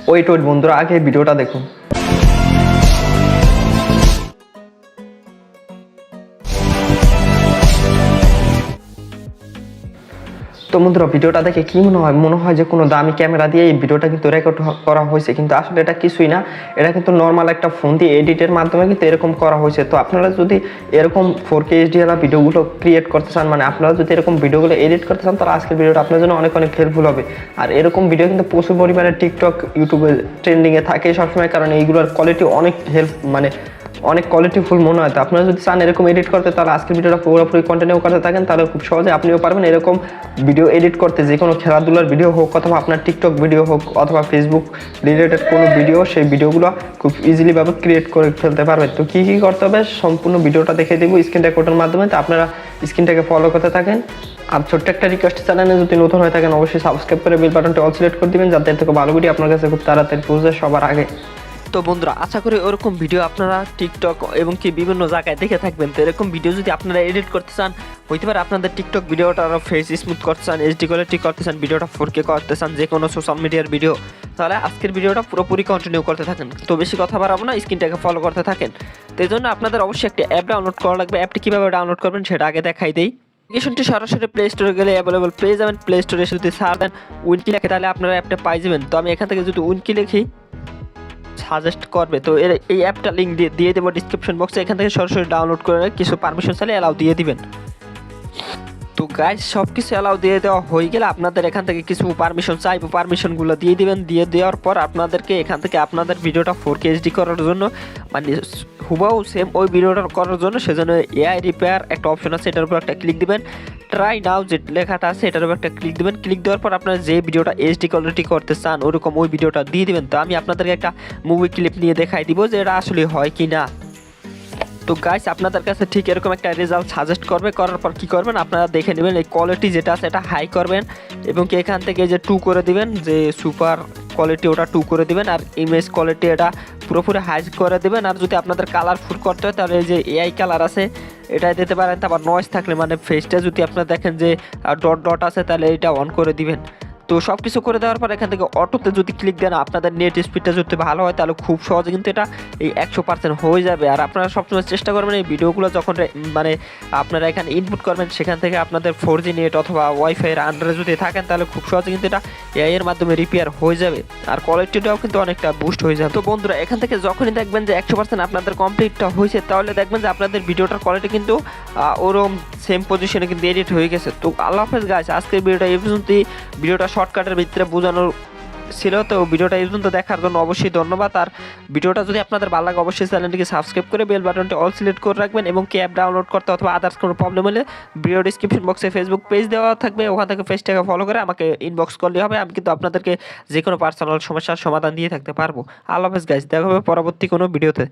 Wait বন্ধুরা, আগে ভিডিওটা দেখুন। তো বন্ধুরা, ভিডিওটা দেখে কি মনে হয় যে কোনো দামি ক্যামেরা দিয়ে এই ভিডিওটা কিন্তু রেকর্ড করা হয়েছে, কিন্তু আসলে এটা কিছুই না। এটা কিন্তু নর্মাল একটা ফোন দিয়ে এডিটের মাধ্যমে কিন্তু এরকম করা হয়েছে। তো আপনারা যদি এরকম 4K HDR ভিডিওগুলো ক্রিয়েট করতে চান, মানে আপনারা যদি এরকম ভিডিওগুলো এডিট করতে চান, তাহলে আজকের ভিডিওটা আপনার জন্য অনেক হেল্পফুল হবে। আর এরকম ভিডিও কিন্তু প্রচুর পরিমাণে টিকটক, ইউটিউবে ট্রেন্ডিংয়ে থাকে সবসময়, কারণ এইগুলোর কোয়ালিটি অনেক কোয়ালিটিফুল মনে হয়। তো আপনারা যদি চান এরকম এডিট করতে, তাহলে আজকের ভিডিওটা পুরোপুরি কন্টিনিউ করতে থাকেন, তাহলে খুব সহজে আপনিও পারবেন এরকম ভিডিও এডিট করতে। যে কোনো খেলাধুলার ভিডিও হোক, অথবা আপনার টিকটক ভিডিও হোক, অথবা ফেসবুক রিলেটেড কোনো ভিডিও, সেই ভিডিওগুলো খুব ইজিলিভাবে ক্রিয়েট করে ফেলতে পারবেন। তো কী করতে হবে সম্পূর্ণ ভিডিওটা দেখে দেবো স্ক্রিন রেকর্ডের মাধ্যমে। তো আপনারা স্ক্রিনটাকে ফলো করতে থাকেন। আর ছোট্ট একটা রিকোয়েস্ট, চ্যানেলে যদি নতুন হয়ে থাকেন অবশ্যই সাবস্ক্রাইব করে বেল বাটনটি অল সিলেক্ট করে দিবেন, যাতে এর থেকে ভালো ভিডিও আপনার কাছে খুব তাড়াতাড়ি পৌঁছে সবার আগে। তো বন্ধুরা, আশা করি ওরকম ভিডিও আপনারা টিকটক এবং কি বিভিন্ন জায়গায় দেখে থাকবেন। তো এরকম ভিডিও যদি আপনারা এডিট করতে চান, হইতে পারে আপনাদের টিকটক ভিডিওটা ফেস স্মুথ করতে চান, HD কোয়ালিটি করতে চান, ভিডিওটা 4K করতে চান, যে কোনো সোশ্যাল মিডিয়ার ভিডিও, তাহলে আজকের ভিডিওটা পুরোপুরি কন্টিনিউ করতে থাকেন। তো বেশি কথা বাড়াবো না, স্ক্রিনটাকে ফলো করতে থাকেন। তো এই জন্য আপনাদের অবশ্যই একটি অ্যাপ ডাউনলোড করা লাগবে। অ্যাপটি কীভাবে ডাউনলোড করবেন সেটা আগে দেখাই দেই। অ্যাপ্লিকেশনটি সরাসরি প্লে স্টোরে গেলে অ্যাভেলেবল পেয়ে যাবেন। প্লে স্টোরে এসে যদি সার্চ দেন উইনকি লেখে, তাহলে আপনারা অ্যাপটা পাই যাবেন। তো আমি এখান থেকে যদি উইনকি লিখি, সাজেস্ট করবে। তো এই অ্যাপটা লিঙ্ক দিয়ে দেবো ডিসক্রিপশন বক্সে। এখান থেকে সরাসরি ডাউনলোড করে কিছু পারমিশন চাইলে অ্যালাউ দিয়ে দিবেন। তো গাইজ, সব কিছু অ্যালাউ দিয়ে দেওয়া হয়ে গেলে আপনাদের এখান থেকে কিছু পারমিশন চাইবো, পারমিশনগুলো দিয়ে দিবেন। দিয়ে দেওয়ার পর আপনাদেরকে এখান থেকে আপনাদের ভিডিওটা 4K HD করার জন্য, মানে হুবাহু সেম ওই ভিডিওটা করার জন্য, সেজন্য AI রিপেয়ার একটা অপশন আছে, এটার উপর একটা ক্লিক দিবেন। ট্রাই নাও যে লেখাটা আছে এটার উপর একটা ক্লিক দিবেন। ক্লিক দেওয়ার পর আপনারা যে ভিডিওটা HD কোয়ালিটি করতে চান ওরকম ওই ভিডিওটা দিয়ে দিবেন। তো আমি আপনাদেরকে একটা মুভি ক্লিপ নিয়ে দেখাই দিব যে এটা আসলে হয় কি না। তো গাইস, আপনাদের কাছে ঠিক এরকম একটা রেজাল্ট সাজেস্ট করবে। করার পর কী করবেন, আপনারা দেখে নেবেন এই কোয়ালিটি যেটা আছে এটা হাই করবেন, এবং কি এখান থেকে যে 2 করে দিবেন, যে সুপার কোয়ালিটি ওটা 2 করে দিবেন। আর ইমেজ কোয়ালিটি এটা পুরোপুরি হাই করে দিবেন। আর যদি আপনাদের কালারফুল করতে হয়, তাহলে এই যে AI কালার আছে এটাই দিতে পারেন। তারপর নয়েজ থাকলে, মানে ফেসটা যদি আপনারা দেখেন যে ডট আছে, তাহলে এটা অন করে দিবেন। তো সব কিছু করে দেওয়ার পর এখান থেকে অটোতে যদি ক্লিক দেন, আপনাদের নেট স্পিডটা যদি ভালো হয়, তাহলে খুব সহজে কিন্তু এটা এই 100% হয়ে যাবে। আর আপনারা সবসময় চেষ্টা করবেন এই ভিডিওগুলো যখন মানে আপনারা এখানে ইনপুট করবেন, সেখান থেকে আপনাদের 4G নেট অথবা ওয়াইফাইয়ের আন্ডারে যদি থাকেন, তাহলে খুব সহজে কিন্তু এটা AI এর মাধ্যমে রিপেয়ার হয়ে যাবে। আর কোয়ালিটিটাও কিন্তু অনেকটা বুস্ট হয়ে যাবে। তো বন্ধুরা, এখান থেকে যখনই দেখবেন যে 100% আপনাদের কমপ্লিটটা হয়েছে, তাহলে দেখবেন যে আপনাদের ভিডিওটার কোয়ালিটি কিন্তু ওরকম সেম পজিশনে কিন্তু এডিট হয়ে গেছে। তো আল্লাহ হাফেজ গাইস, আজকের ভিডিওটা এই পর্যন্তই। ভিডিওটা শর্টকাটের ভিতরে বোঝানোর ছিল। তো ভিডিওটা এই পর্যন্ত দেখার জন্য অবশ্যই ধন্যবাদ। আর ভিডিওটা যদি আপনাদের ভালো লাগে, অবশ্যই চ্যানেলটিকে সাবস্ক্রাইব করে বেল বাটনটি অল সিলেক্ট করে রাখবেন। এবং কি অ্যাপ ডাউনলোড করতে অথবা আদার্স কোনো প্রবলেম হলে ভিডিও ডিসক্রিপশন বক্সে ফেসবুক পেজ দেওয়া থাকবে, ওখান থেকে পেজটাকে ফলো করে আমাকে ইনবক্স করলে হবে। আমি কিন্তু আপনাদেরকে যে কোনো পার্সোনাল সমস্যার সমাধান দিয়ে থাকতে পারবো। আল্লাহ হাফেজ গাইস, দেখা হবে পরবর্তী কোনো ভিডিওতে।